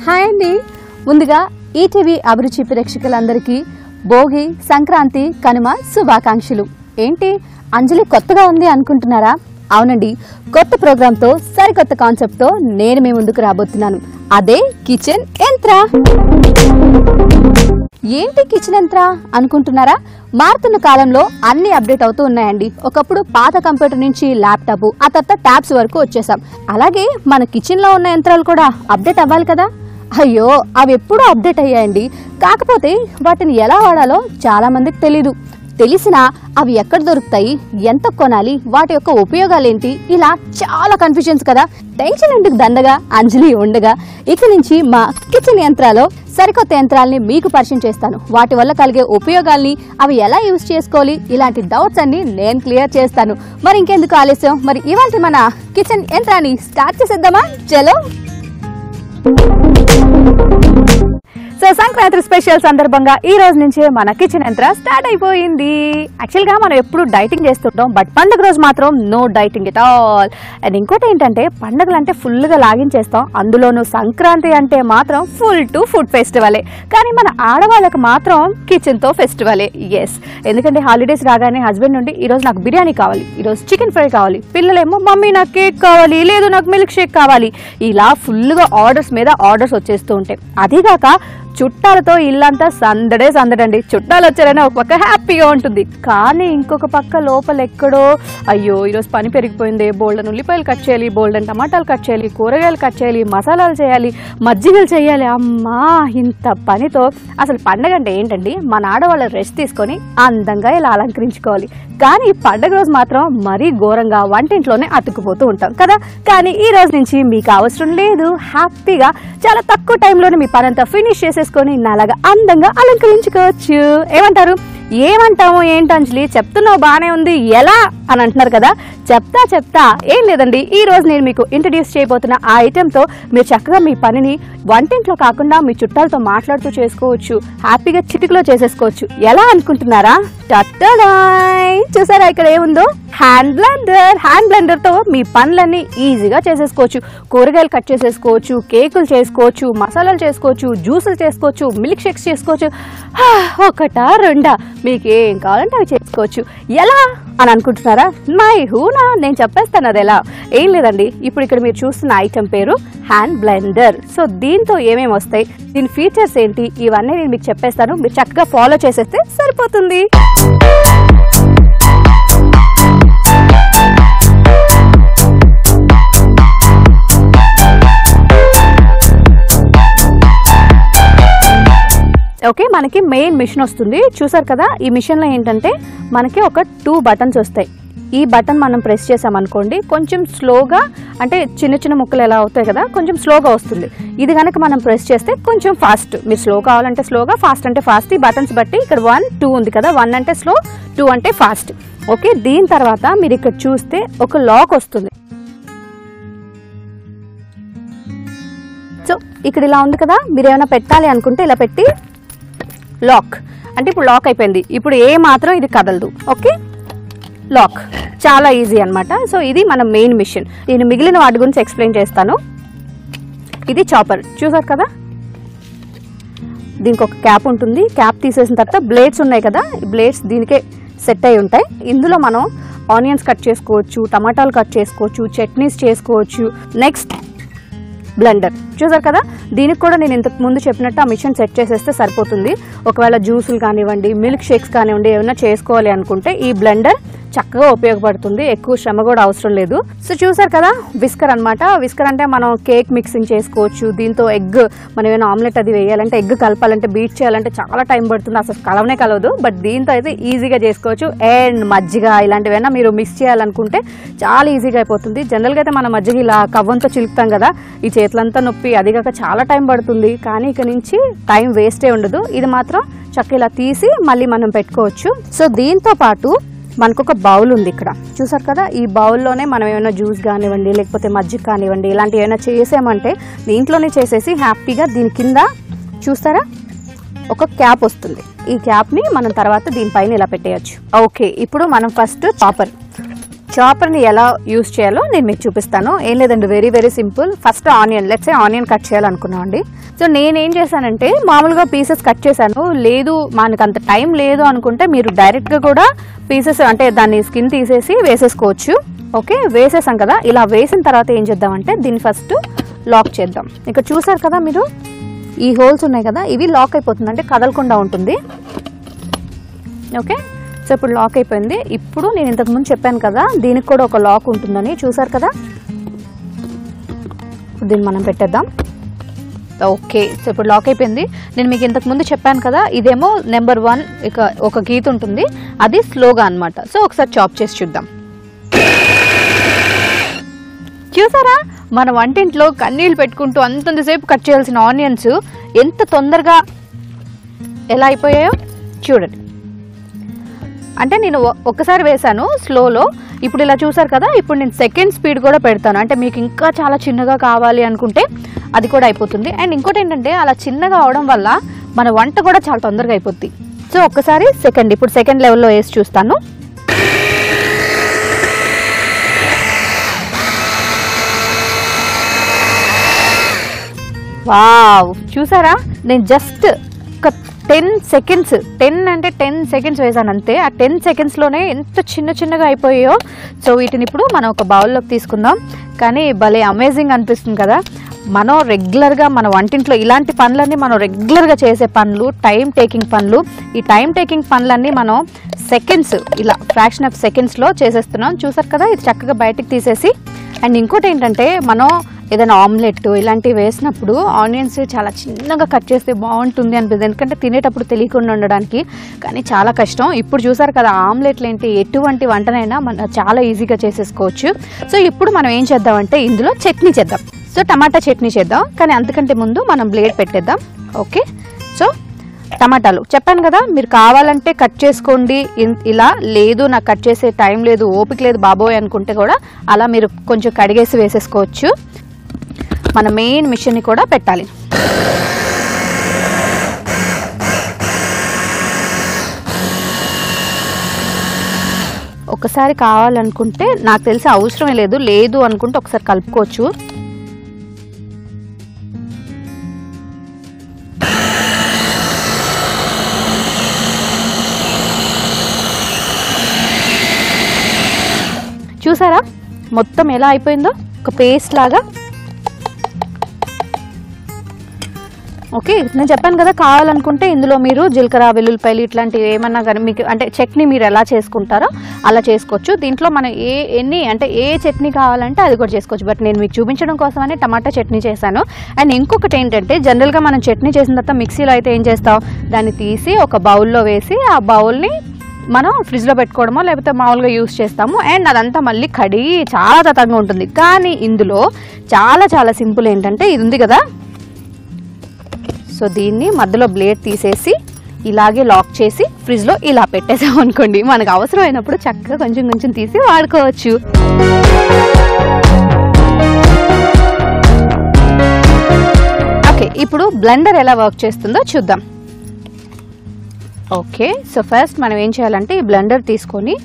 Hi అండి, ముందుగా ETV అభిరుచి ప్రేక్షకులందరికీ భోగి, సంక్రాంతి, కనుమ శుభాకాంక్షలు. ఏంటి అంజలి కొత్తగా ఉంది అనుకుంటున్నారా? అవునండి, కొత్త ప్రోగ్రాంతో సరికొత్త కాన్సెప్ట్తో నేను మీ ముందుకు రాబోతున్నాను. అదే కిచెన్ యంత్ర. ఏంటి కిచెన్ యంత్ర అనుకుంటున్నారా? మారుతున్న కాలంలో అన్ని అప్డేట్ అవుతూ ఉన్నాయండి. ఒకప్పుడు పాత కంప్యూటర్ నుంచి ల్యాప్టాప్, ఆ తర్వాత ట్యాబ్స్ వరకు వచ్చేసాం. అలాగే మన కిచెన్ లో ఉన్న యంత్రాలు కూడా అప్డేట్ అవ్వాలి కదా. అయ్యో, అవి ఎప్పుడూ అప్డేట్ అయ్యాయండి. కాకపోతే వాటిని ఎలా వాడాలో చాలా మందికి తెలీదు. తెలిసినా అవి ఎక్కడ దొరుకుతాయి, ఎంత కొనాలి, వాటి యొక్క ఉపయోగాలు ఏంటి, ఇలా చాలా కన్ఫ్యూజన్స్ కదా. టెన్షన్ ఎందుకు దండగా, అంజలి ఉండగా ఇక నుంచి మా కిచెన్ యంత్రాలో సరికొత్త యంత్రాలని మీకు పరిచయం చేస్తాను. వాటి వల్ల కలిగే ఉపయోగాల్ని, అవి ఎలా యూజ్ చేసుకోవాలి, ఇలాంటి డౌట్స్ అన్ని నేను క్లియర్ చేస్తాను. మరి ఇంకెందుకు ఆలస్యం, మరి ఇవాళ మన కిచెన్ యంత్రాన్ని స్టార్ట్ చేసేద్దామా? చలో. సో సంక్రాంతి స్పెషల్ సందర్భంగా ఈ రోజు నుంచే మన కిచెన్ యంత్ర స్టార్ట్ అయిపోయింది. యాక్చువల్గా మనం ఎప్పుడు డైటింగ్ చేస్తుంటాం, బట్ పండుగ రోజు మాత్రం no dieting at all. And ఇంకోటి ఏంటంటే, పండుగలు అంటే ఫుల్గా లాగించేస్తాం, అందులోనూ సంక్రాంతి అంటే మాత్రం ఫుల్ టు ఫుడ్ ఫెస్టివలే. కానీ మన ఆడవాళ్ళకి మాత్రం కిచెన్తో ఫెస్టివలే. ఎస్, ఎందుకంటే హాలిడేస్ రాగానే హస్బెండ్ నుండి ఈరోజు నాకు బిర్యానీ కావాలి, ఈరోజు చికెన్ ఫ్రై కావాలి, పిల్లలేమో మమ్మీ నాకు కేక్ కావాలి, లేదు నాకు మిల్క్ షేక్ కావాలి, ఇలా ఫుల్గా ఆర్డర్స్ మీద ఆర్డర్స్ వచ్చేస్తూ ఉంటాయి. అదీగాక చుట్టాలతో ఇల్లంతా సందడే సందడండి. చుట్టాలు వచ్చారని ఒక పక్క హ్యాపీగా ఉంటుంది, కానీ ఇంకొక పక్క లోపల ఎక్కడో అయ్యో ఈరోజు పని పెరిగిపోయింది, బోల్డన్ ఉల్లిపాయలు కట్ చేయాలి, బోల్డన్ టమాటాలు కట్ చేయాలి, కూరగాయలు కట్ చేయాలి, మసాలాలు చేయాలి, మజ్జిగలు చేయాలి. అమ్మా, ఇంత పనితో అసలు పండగ అంటే ఏంటండి? మన ఆడవాళ్ళు రెస్ట్ తీసుకొని అందంగా ఇలా అలంకరించుకోవాలి. కానీ పండగ రోజు మాత్రం మరీ ఘోరంగా వంటింట్లోనే అతుక్కుపోతూ ఉంటాం కదా. కానీ ఈ రోజు నుంచి మీకు అవసరం లేదు, హ్యాపీగా చాలా తక్కువ టైంలోనే మీ పని అంతా ఫినిష్ చేసేసుకొని నాలాగా అందంగా అలంకరించుకోవచ్చు. ఏమంటారు? ఏమంటాము ఏంటంజలి, చెప్తున్నావు బాగానే ఉంది, ఎలా అని అంటున్నారు కదా. చెప్తా ఏం లేదండి, ఈ రోజు నేను మీకు ఇంట్రడ్యూస్ చేయబోతున్న ఆ ఐటెంతో మీరు చక్కగా మీ పనిని వంటింట్లో కాకుండా మీ చుట్టాలతో మాట్లాడుతూ చేసుకోవచ్చు, హ్యాపీగా చిటికలో చేసేసుకోవచ్చు. ఎలా అనుకుంటున్నారా? చూసారా ఇక్కడ ఏముందో? Hand blender. హ్యాండ్ బ్లెండర్ తో మీ పనులన్నీ ఈజీగా చేసేసుకోవచ్చు. కూరగాయలు కట్ చేసేసుకోవచ్చు, కేకులు చేసుకోవచ్చు, మసాలాలు చేసుకోవచ్చు, జ్యూసులు చేసుకోవచ్చు, మిల్క్ షేక్స్ చేసుకోవచ్చు. ఒకటా రెండా, మీకు ఏం కావాలంటే అవి చేసుకోవచ్చు. ఎలా అని అనుకుంటున్నారా? మై హూనా, నేను చెప్పేస్తాను అది ఎలా. ఏం లేదండి, ఇప్పుడు ఇక్కడ మీరు చూస్తున్న ఐటెం పేరు హ్యాండ్ బ్లెండర్. సో దీంతో ఏమేమి వస్తాయి, దీని ఫీచర్స్ ఏంటి, ఇవన్నీ నేను మీకు చెప్పేస్తాను. మీరు చక్కగా ఫాలో చేసేస్తే సరిపోతుంది. ఓకే, మనకి మెయిన్ మిషన్ వస్తుంది, చూసారు కదా. ఈ మిషన్లో ఏంటంటే మనకి ఒక 2 బటన్స్ వస్తాయి. ఈ బటన్ మనం ప్రెస్ చేసామనుకోండి, కొంచెం స్లోగా, అంటే చిన్న చిన్న ముక్కలు ఎలా అవుతాయి కదా, కొంచెం స్లోగా వస్తుంది. ఇది కనుక మనం ప్రెస్ చేస్తే కొంచెం ఫాస్ట్. మీరు స్లో కావాలంటే స్లోగా, ఫాస్ట్ అంటే ఫాస్ట్. ఈ బటన్స్ బట్టి ఇక్కడ 1, 2 ఉంది కదా, 1 అంటే స్లో, 2 అంటే ఫాస్ట్. ఓకే, దీని తర్వాత మీరు ఇక్కడ చూస్తే ఒక లాక్ వస్తుంది. సో ఇక్కడ ఇలా ఉంది కదా, మీరు ఏమైనా పెట్టాలి అనుకుంటే ఇలా పెట్టి లాక్ అంటే ఇప్పుడు లాక్ అయిపోయింది. ఇప్పుడు ఏ మాత్రం ఇది కదలదు. ఓకే, లాక్ చాలా ఈజీ అనమాట. సో ఇది మన మెయిన్ మిషన్. నేను మిగిలిన వాటి గురించి ఎక్స్ప్లెయిన్ చేస్తాను. ఇది చాపర్, చూసారు కదా, దీనికి ఒక క్యాప్ ఉంటుంది. క్యాప్ తీసేసిన తర్వాత బ్లేడ్స్ ఉన్నాయి కదా, ఈ బ్లేడ్స్ దీనికే సెట్ అయి ఉంటాయి. ఇందులో మనం ఆనియన్స్ కట్ చేసుకోవచ్చు, టమాటాలు కట్ చేసుకోవచ్చు, చట్నీస్ చేసుకోవచ్చు. నెక్స్ట్ బ్లెండర్, చూసారు కదా, దీనికి కూడా నేను ఇంతకు ముందు చెప్పినట్టు ఆ మిషన్ సెట్ చేసేస్తే సరిపోతుంది. ఒకవేళ జ్యూసులు కానివ్వండి, మిల్క్ షేక్స్ కానివ్వండి, ఏమైనా చేసుకోవాలి అనుకుంటే ఈ బ్లెండర్ చక్కగా ఉపయోగపడుతుంది, ఎక్కువ శ్రమ కూడా అవసరం లేదు. సో చూసారు కదా విస్కర్ అనమాట. విస్కర్ అంటే మనం కేక్ మిక్సింగ్ చేసుకోవచ్చు. దీంతో ఎగ్ మనం ఏమైనా ఆమ్లెట్ అది వేయాలంటే, ఎగ్ కలపాలంటే, బీట్ చేయాలంటే చాలా టైం పడుతుంది, అసలు కలవనే కలవదు. బట్ దీంతో అయితే ఈజీగా చేసుకోవచ్చు. అండ్ మజ్జిగ ఇలాంటివైనా మీరు మిక్స్ చేయాలనుకుంటే చాలా ఈజీగా అయిపోతుంది. జనరల్గా అయితే మన మజ్జిగ ఇలా కవ్వంతో చిలుకుతాం కదా, ఈ చేతులంతా నొప్పి, అది కాక చాలా టైం పడుతుంది. కానీ ఇక నుంచి టైం వేస్టే ఉండదు. ఇది మాత్రం చక్కగా ఇలా తీసి మళ్ళీ మనం పెట్టుకోవచ్చు. సో దీంతో పాటు మనకు ఒక బౌల్ ఉంది ఇక్కడ, చూసారు కదా. ఈ బౌల్లోనే మనం ఏమైనా జ్యూస్ కానివ్వండి, లేకపోతే మజ్జిగ కానివ్వండి, ఇలాంటివి ఏమైనా చేసామంటే దీంట్లోనే చేసేసి హ్యాపీగా దీని కింద చూస్తారా ఒక క్యాప్ వస్తుంది. ఈ క్యాప్ని మనం తర్వాత దీనిపైన ఇలా పెట్టేయచ్చు. ఓకే, ఇప్పుడు మనం ఫస్ట్ చాపర్ని ఎలా యూజ్ చేయాలో నేను మీకు చూపిస్తాను. ఏం లేదండి, very very simple. First onion, let's say onion cut చేయాలనుకున్నామండి. సో నేనేం చేశానంటే మామూలుగా పీసెస్ కట్ చేశాను. లేదు మనకు అంత టైం లేదు అనుకుంటే మీరు డైరెక్ట్గా కూడా పీసెస్ అంటే దాన్ని స్కిన్ తీసేసి వేసేసుకోవచ్చు. ఓకే, వేసేసాం కదా. ఇలా వేసిన తర్వాత ఏం చేద్దామంటే దీన్ని ఫస్ట్ లాక్ చేద్దాం. ఇక్కడ చూసారు కదా మీరు, ఈ హోల్స్ ఉన్నాయి కదా, ఇవి లాక్ అయిపోతుంది, అంటే కదలకుండా ఉంటుంది. ఓకే, సో ఇప్పుడు లాక్ అయిపోయింది. ఇప్పుడు నేను ఇంతకుముందు చెప్పాను కదా దీనికి కూడా ఒక లాక్ ఉంటుందని, చూసారు కదా. దీన్ని మనం పెట్టేద్దాం. ఓకే, సో ఇప్పుడు లాక్ అయిపోయింది. నేను మీకు ఇంతకుముందు చెప్పాను కదా, ఇదేమో నెంబర్ 1 ఇక ఒక గీత ఉంటుంది, అది స్లోగా అనమాట. సో ఒకసారి చాప్ చేసి చూద్దాం. చూసారా మన వంటింట్లో కన్నీళ్ళు పెట్టుకుంటూ అంతంతసేపు కట్ చేయాల్సిన ఆనియన్స్ ఎంత తొందరగా ఎలా అయిపోయాయో చూడండి. అంటే నేను ఒక్కసారి వేసాను స్లోలో, ఇప్పుడు ఇలా చూసారు కదా. ఇప్పుడు నేను సెకండ్ స్పీడ్ కూడా పెడతాను, అంటే మీకు ఇంకా చాలా చిన్నగా కావాలి అనుకుంటే అది కూడా అయిపోతుంది. అండ్ ఇంకోటి ఏంటంటే అలా చిన్నగా అవడం వల్ల మన వంట కూడా చాలా తొందరగా అయిపోద్ది. సో ఒక్కసారి ఇప్పుడు సెకండ్ లెవెల్లో వేసి చూస్తాను. వావ్, చూసారా నేను జస్ట్ ఒక 10 సెకండ్స్ వేసాను అంతే. ఆ 10 సెకండ్స్లోనే ఎంత చిన్నగా అయిపోయాయో. సో వీటిని ఇప్పుడు మనం ఒక బౌల్లోకి తీసుకుందాం. కానీ భలే అమేజింగ్ అనిపిస్తుంది కదా. మనం రెగ్యులర్గా మన వంటింట్లో ఇలాంటి పనులన్నీ మనం రెగ్యులర్గా చేసే పనులు, టైం టేకింగ్ పనులు. ఈ టైం టేకింగ్ పనులన్నీ మనం సెకండ్స్, ఇలా ఫ్రాక్షన్ ఆఫ్ సెకండ్స్లో చేసేస్తున్నాం. చూసారు కదా, ఇది చక్కగా బయటికి తీసేసి. అండ్ ఇంకోటి ఏంటంటే మనం ఏదైనా ఆమ్లెట్ ఇలాంటివి వేసినప్పుడు ఆనియన్స్ చాలా చిన్నగా కట్ చేస్తే బాగుంటుంది అనిపిస్తుంది, ఎందుకంటే తినేటప్పుడు తెలియకుండా ఉండడానికి. కానీ చాలా కష్టం. ఇప్పుడు చూసారు కదా ఆమ్లెట్లు ఏంటి, ఎటువంటి వంటనైనా మనం చాలా ఈజీగా చేసేసుకోవచ్చు. సో ఇప్పుడు మనం ఏం చేద్దామంటే ఇందులో చట్నీ చేద్దాం. సో టమాటా చట్నీ చేద్దాం. కానీ అంతకంటే ముందు మనం బ్లేడ్ పెట్టేద్దాం. ఓకే, సో టమాటాలు చెప్పాను కదా, మీరు కావాలంటే కట్ చేసుకోండి. ఇలా లేదు నాకు కట్ చేసే టైం లేదు, ఓపిక లేదు బాబోయ్ అనుకుంటే కూడా అలా మీరు కొంచెం కడిగేసి వేసేసుకోవచ్చు. మన మెయిన్ మిషన్ని కూడా పెట్టాలి. ఒకసారి కావాలనుకుంటే, నాకు తెలిసి అవసరమే లేదు అనుకుంటే ఒకసారి కలుపుకోవచ్చు. చూసారా మొత్తం ఎలా అయిపోయిందో, ఒక పేస్ట్ లాగా. ఓకే, నేను చెప్పాను కదా కావాలనుకుంటే ఇందులో మీరు జీలకర్ర, వెల్లుల్లిపాయలు ఇట్లాంటివి ఏమన్నా కానీ మీకు అంటే చట్నీ మీరు ఎలా చేసుకుంటారో అలా చేసుకోవచ్చు. దీంట్లో మనం ఏ చట్నీ కావాలంటే అది కూడా చేసుకోవచ్చు. బట్ నేను మీకు చూపించడం కోసమని టమాటా చట్నీ చేశాను. అండ్ ఇంకొకటి ఏంటంటే జనరల్గా మనం చట్నీ చేసిన తర్వాత మిక్సీలో అయితే ఏం చేస్తాం, దాన్ని తీసి ఒక బౌల్లో వేసి ఆ బౌల్ని మనం ఫ్రిడ్జ్లో పెట్టుకోవడమో లేకపోతే మామూలుగా యూస్ చేస్తాము. అండ్ అదంతా మళ్ళీ కడిగి చాలా తతంగా ఉంటుంది. కానీ ఇందులో చాలా సింపుల్. ఏంటంటే ఇది ఉంది కదా, సో దీన్ని మధ్యలో బ్లేడ్ తీసేసి ఇలాగే లాక్ చేసి ఫ్రిడ్జ్లో ఇలా పెట్టేసాం అనుకోండి, మనకు అవసరమైనప్పుడు చక్కగా కొంచెం తీసి వాడుకోవచ్చు. ఓకే, ఇప్పుడు బ్లెండర్ ఎలా వర్క్ చేస్తుందో చూద్దాం. ఓకే, సో ఫస్ట్ మనం ఏం చేయాలంటే ఈ బ్లెండర్ తీసుకొని,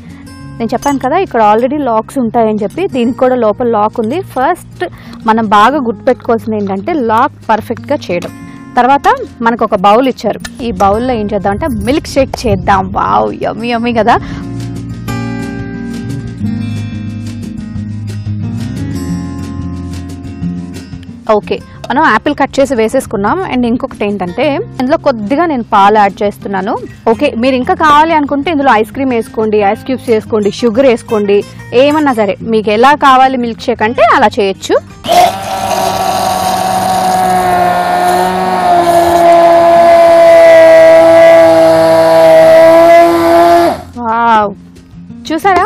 నేను చెప్పాను కదా ఇక్కడ ఆల్రెడీ లాక్స్ ఉంటాయని చెప్పి, దీనికి కూడా లోపల లాక్ ఉంది. ఫస్ట్ మనం బాగా గుర్తుపెట్టుకోవాల్సింది ఏంటంటే లాక్ పర్ఫెక్ట్గా చేయడం. తర్వాత మనకు ఒక బౌల్ ఇచ్చారు, ఈ బౌల్లో ఏం చేద్దాం అంటే మిల్క్ షేక్ చేద్దాం. వావ్, యమ్మీ కదా. ఓకే, మనం యాపిల్ కట్ చేసి వేసేసుకున్నాం. అండ్ ఇంకొకటి ఏంటంటే ఇందులో కొద్దిగా నేను పాలు యాడ్ చేస్తున్నాను. ఓకే, మీరు ఇంకా కావాలి అనుకుంటే ఇందులో ఐస్ క్రీమ్ వేసుకోండి, ఐస్ క్యూబ్స్ వేసుకోండి, షుగర్ వేసుకోండి, ఏమన్నా సరే మీకు ఎలా కావాలి మిల్క్ షేక్ అంటే అలా చేయొచ్చు. చూసారా,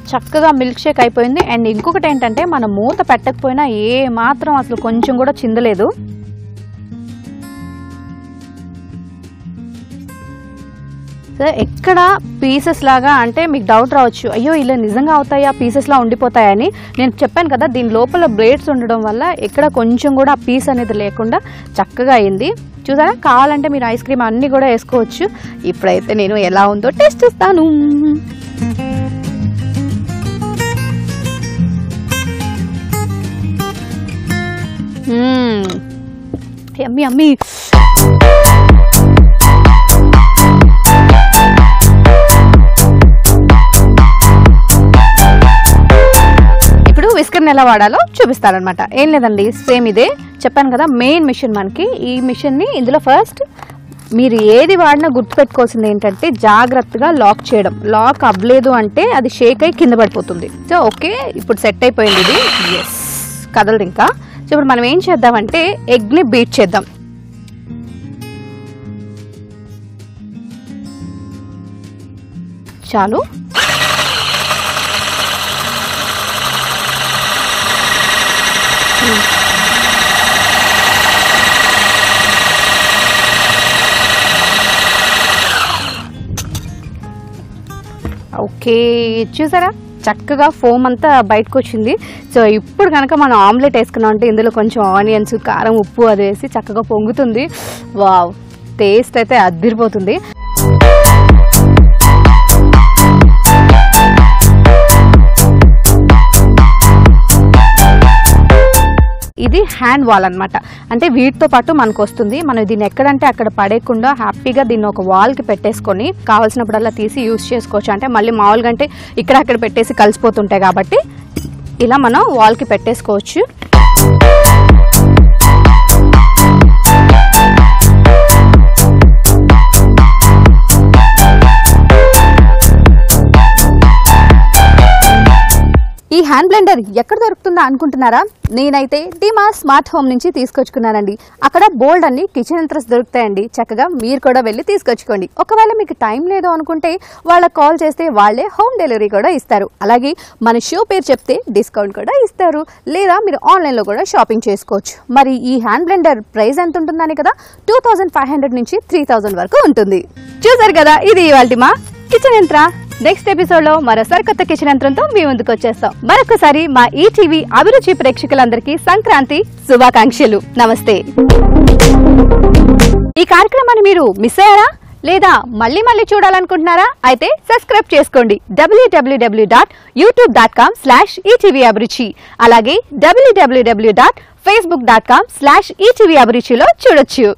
చక్కగా మిల్క్ షేక్ అయిపోయింది. అండ్ ఇంకొకటి ఏంటంటే మనం మూత పెట్టకపోయినా ఏ మాత్రం అసలు కొంచెం కూడా చిందలేదు. సో ఎక్కడ పీసెస్ లాగా అంటే మీకు డౌట్ రావచ్చు, అయ్యో ఇలా నిజంగా అవుతాయా, పీసెస్లా ఉండిపోతాయని. నేను చెప్పాను కదా, దీని లోపల బ్లేడ్స్ ఉండడం వల్ల ఎక్కడ కొంచెం కూడా ఆ పీస్ అనేది లేకుండా చక్కగా అయింది. చూసారా, కావాలంటే మీరు ఐస్ క్రీమ్ అన్నీ కూడా వేసుకోవచ్చు. ఇప్పుడైతే నేను ఎలా ఉందో టేస్ట్ చేస్తాను. యమ్మీ యమ్మీ. ఇప్పుడు విస్కర్ని ఎలా వాడాలో చూపిస్తారనమాట. ఏం లేదండి, సేమ్ ఇదే చెప్పాను కదా, మెయిన్ మిషన్ మనకి. ఈ మిషన్ని ఇందులో ఫస్ట్ మీరు ఏది వాడినా గుర్తుపెట్టుకోవాల్సింది ఏంటంటే జాగ్రత్తగా లాక్ చేయడం. లాక్ అవ్వలేదు అంటే అది షేక్ అయి కింద పడిపోతుంది. సో ఓకే, ఇప్పుడు సెట్ అయిపోయింది ఇది. ఎస్, కదలదు ఇంకా. సో ఇప్పుడు మనం ఏం చేద్దామంటే ఎగ్ని బీట్ చేద్దాం. చాలు. ఓకే, చూసారా చక్కగా ఫోమ్ అంతా బయటకు వచ్చింది. సో ఇప్పుడు కనుక మనం ఆమ్లెట్ వేసుకున్నాం అంటే ఇందులో కొంచెం ఆనియన్స్, కారం, ఉప్పు అది వేసి చక్కగా పొంగుతుంది. వావ్, టేస్ట్ అయితే అదిరిపోతుంది. ఇది హ్యాండ్ వాల్ అనమాట. అంటే వీటితో పాటు మనకు వస్తుంది. మనం దీన్ని ఎక్కడంటే అక్కడ పడేయకుండా హ్యాపీగా దీన్ని ఒక వాల్కి పెట్టేసుకొని కావాల్సినప్పుడల్లా తీసి యూజ్ చేసుకోవచ్చు. అంటే మళ్ళీ మామూలుగా అంటే ఇక్కడ అక్కడ పెట్టేసి కలిసిపోతుంటాయి కాబట్టి ఇలా మనం వాల్కి పెట్టేసుకోవచ్చు. ఈ హ్యాండ్ బ్లెండర్ ఎక్కడ దొరుకుతుందా అనుకుంటున్నారా? నేనైతే డిమా స్మార్ట్ హోమ్ నుంచి తీసుకొచ్చుకున్నానండి. అక్కడ బోల్డ్ అన్ని కిచెన్ యంత్రాలు దొరుకుతాయండి. చక్కగా మీరు కూడా వెళ్ళి తీసుకొచ్చుకోండి. ఒకవేళ మీకు టైం లేదు అనుకుంటే వాళ్ళకి కాల్ చేస్తే వాళ్ళే హోమ్ డెలివరీ కూడా ఇస్తారు. అలాగే మన షో పేరు చెప్తే డిస్కౌంట్ కూడా ఇస్తారు. లేదా మీరు ఆన్లైన్లో కూడా షాపింగ్ చేసుకోవచ్చు. మరి ఈ హ్యాండ్ బ్లెండర్ ప్రైస్ ఎంత ఉంటుందని కదా, 2500 నుంచి 3000 వరకు ఉంటుంది. చూసారు కదా, ఇది ఇవాల్టి మా కిచెన్ యంత్ర. నెక్స్ట్ ఎపిసోడ్ లో మరో సరికొత్త కిచెన్ యంత్రంతో మీ ముందుకు వచ్చేస్తాం. మరొకసారి మా ఈటీవీ అభిరుచి ప్రేక్షకులందరికీ సంక్రాంతి శుభాకాంక్షలు. నమస్తే. ఈ కార్యక్రమాన్ని మీరు మిస్ అయ్యారా లేదా మళ్ళీ చూడాలనుకుంటున్నారా? అయితే సబ్స్క్రైబ్ చేసుకోండి www.youtube.com/etvabruchi. అలాగే www.facebook.com/etvabruchiలో చూడొచ్చు.